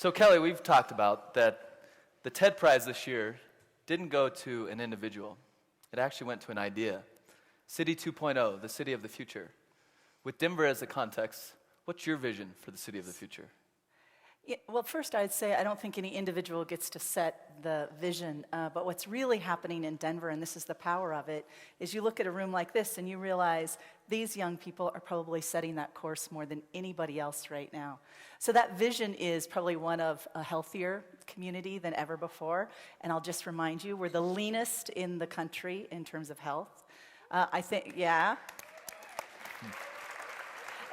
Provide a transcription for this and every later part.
So Kelly, we've talked about that the TED Prize this year didn't go to an individual. It actually went to an idea. City 2.0, the city of the future. With Denver as the context, what's your vision for the city of the future? Yeah, well, first I'd say I don't think any individual gets to set the vision, but what's really happening in Denver, and this is the power of it, is you look at a room like this and you realize these young people are probably setting that course more than anybody else right now. So that vision is probably one of a healthier community than ever before, and I'll just remind you, we're the leanest in the country in terms of health. I think, yeah.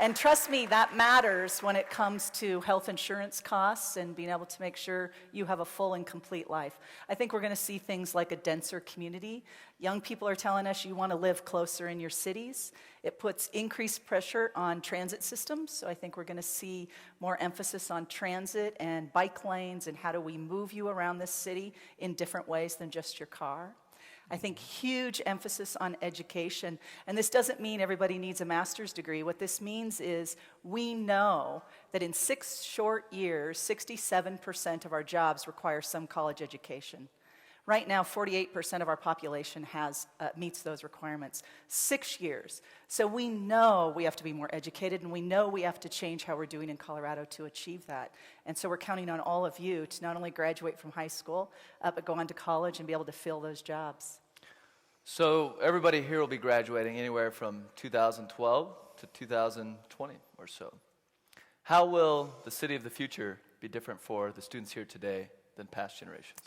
And trust me, that matters when it comes to health insurance costs and being able to make sure you have a full and complete life. I think we're going to see things like a denser community. Young people are telling us you want to live closer in your cities. It puts increased pressure on transit systems, so I think we're going to see more emphasis on transit and bike lanes and how do we move you around this city in different ways than just your car. I think huge emphasis on education, and this doesn't mean everybody needs a master's degree. What this means is we know that in 6 short years, 67% of our jobs require some college education. Right now, 48% of our population meets those requirements. 6 years. So we know we have to be more educated, and we know we have to change how we're doing in Colorado to achieve that. And so we're counting on all of you to not only graduate from high school, but go on to college and be able to fill those jobs. So everybody here will be graduating anywhere from 2012 to 2020 or so. How will the city of the future be different for the students here today than past generations?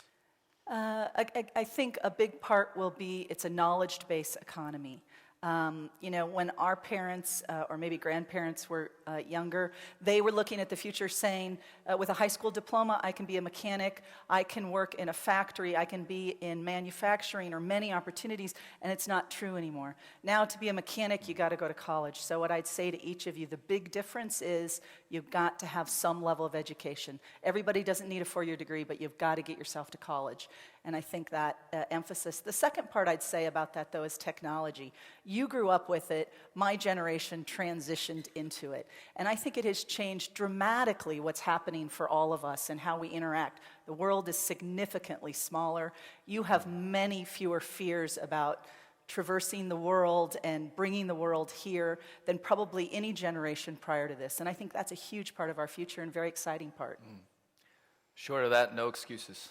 I think a big part will be it's a knowledge-based economy. When our parents or maybe grandparents were younger, they were looking at the future saying, with a high school diploma, I can be a mechanic, I can work in a factory, I can be in manufacturing or many opportunities, and it's not true anymore. Now, to be a mechanic, you got to go to college. So what I'd say to each of you, the big difference is you've got to have some level of education. Everybody doesn't need a 4-year degree, but you've got to get yourself to college. And I think that emphasis. The second part I'd say about that, though, is technology. You grew up with it. My generation transitioned into it. And I think it has changed dramatically what's happening for all of us and how we interact. The world is significantly smaller. You have many fewer fears about traversing the world and bringing the world here than probably any generation prior to this. And I think that's a huge part of our future and a very exciting part. Short of that, no excuses.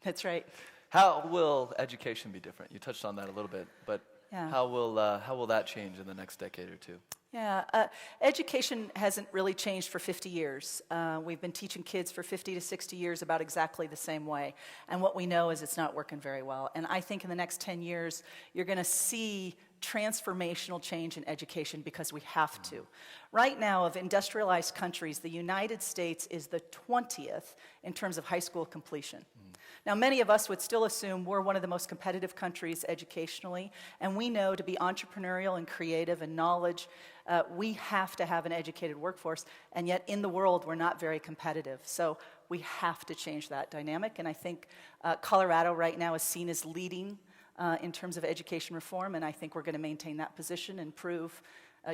That's right. How will education be different? You touched on that a little bit, but Yeah. how will that change in the next decade or two? Yeah, education hasn't really changed for 50 years. We've been teaching kids for 50 to 60 years about exactly the same way. And what we know is it's not working very well. And I think in the next 10 years, you're going to see transformational change in education because we have to. Right now, of industrialized countries, the United States is the 20th in terms of high school completion. Now, many of us would still assume we're one of the most competitive countries educationally, and we know to be entrepreneurial and creative and knowledge, we have to have an educated workforce, and yet in the world, we're not very competitive. So we have to change that dynamic, and I think Colorado right now is seen as leading in terms of education reform, and I think we're going to maintain that position and prove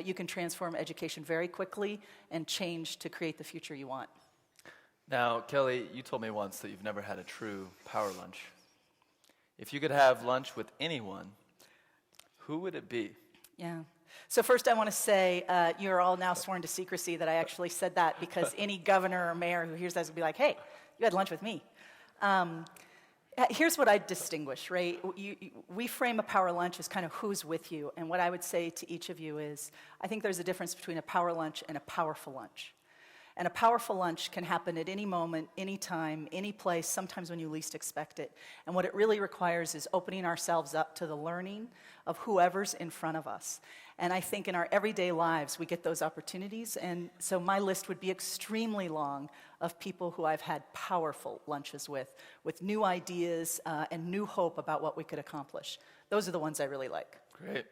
you can transform education very quickly and change to create the future you want. Now, Kelly, you told me once that you've never had a true power lunch. If you could have lunch with anyone, who would it be? Yeah. So first I want to say you're all now sworn to secrecy that I actually said that because any governor or mayor who hears that will be like, hey, you had lunch with me. Here's what I'd distinguish, right? We frame a power lunch as kind of who's with you. And what I would say to each of you is, I think there's a difference between a power lunch and a powerful lunch. And a powerful lunch can happen at any moment, any time, any place, sometimes when you least expect it. And what it really requires is opening ourselves up to the learning of whoever's in front of us. And I think in our everyday lives, we get those opportunities. And so my list would be extremely long of people who I've had powerful lunches with new ideas and new hope about what we could accomplish. Those are the ones I really like. Great.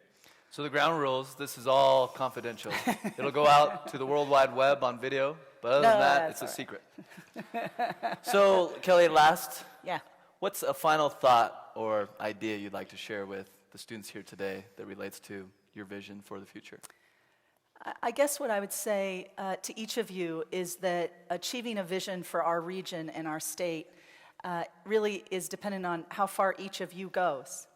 So the ground rules, this is all confidential. It'll go out to the World Wide Web on video, but other than that, it's a secret. So, Kelly, last, what's a final thought or idea you'd like to share with the students here today that relates to your vision for the future? I guess what I would say to each of you is that achieving a vision for our region and our state really is dependent on how far each of you goes.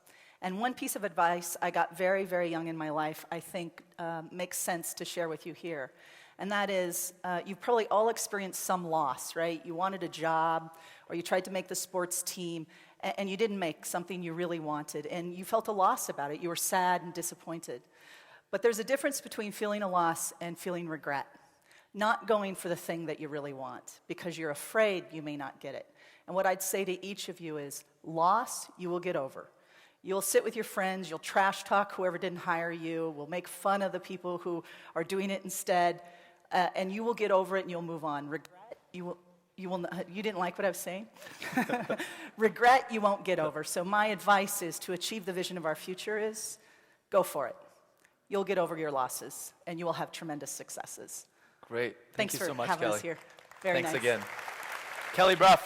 And one piece of advice I got very, very young in my life, I think makes sense to share with you here. And that is, you've probably all experienced some loss, right? You wanted a job, or you tried to make the sports team, and you didn't make something you really wanted, and you felt a loss about it. You were sad and disappointed. But there's a difference between feeling a loss and feeling regret. Not going for the thing that you really want, because you're afraid you may not get it. And what I'd say to each of you is, loss, you will get over. You'll sit with your friends, you'll trash talk whoever didn't hire you, we'll make fun of the people who are doing it instead, and you will get over it and you'll move on. Regret, you didn't like what I was saying? Regret, you won't get over. So my advice is to achieve the vision of our future is, go for it. You'll get over your losses, and you will have tremendous successes. Great. Thank Thanks you for so much, having Kelly. us here. Very Thanks nice. again. Kelly Brough.